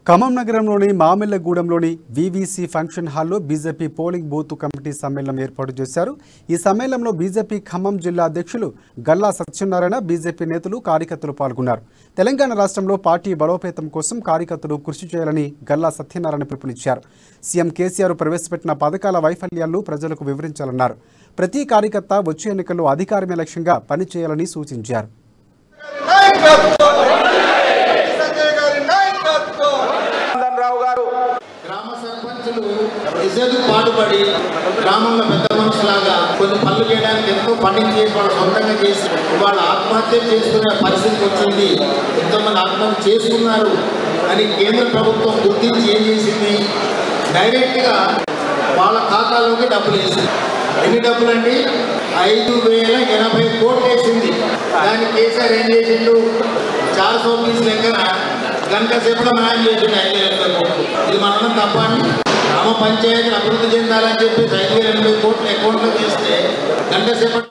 ఖమ్మం నగరంలోని మామిళ్లగూడెంలోని వీవీసీ ఫంక్షన్ హాల్లో BJP polling booth committee సమ్మేళనం ఏర్పాటు చేశారు। ఈ సమ్మేళనంలో బీజేపీ ఖమ్మం జిల్లా అధ్యక్షులు గల్లా సత్యనారాయణ, బీజేపీ నేతలు, కార్యకర్తలు పాల్గొన్నారు। తెలంగాణ రాష్ట్రంలో పార్టీ బలోపేతం కోసం కార్యకర్తలు కృషి చేయాలని గల్లా సత్యనారాయణ పిలుపునిచ్చారు। సీఎం కేసీఆర్ ప్రవేశపెట్టిన పథకాల వైఫల్యాలను ప్రజలకు వివరించాలన్నారు। ప్రతి కార్యకర్త వచ్చే ఎన్నికల్లో అధికారమే లక్ష్యంగా పనిచేయాలని సూచించారు। పాటుపడి గ్రామంలో పెద్ద మనుషులాగా కొన్ని పనులు చేయడానికి ఎంతో ఫండింగ్ చేసి వాళ్ళు సొంతంగా చేసి వాళ్ళు ఆత్మహత్య చేసుకునే పరిస్థితికి వచ్చింది। ఎంతోమంది ఆత్మహత్య చేసుకున్నారు అని కేంద్ర ప్రభుత్వం గుర్తించి ఏం చేసింది, డైరెక్ట్గా వాళ్ళ ఖాతాలోకి డబ్బులు వేసింది। ఎన్ని డబ్బులు అండి? 5,080 కోట్లు వేసింది। దాన్ని కేసీఆర్ ఏం చేసిండు, 420 లెక్కన గంట సేపట్లో న్యాయం చేసిండు 5,080 కోట్లు। ఇది మనం తప్ప గ్రామ పంచాయతీ అభివృద్ధి చెందాలని చెప్పి 5,080 కోట్లు అకౌంట్లో చేస్తే గంట సేపటి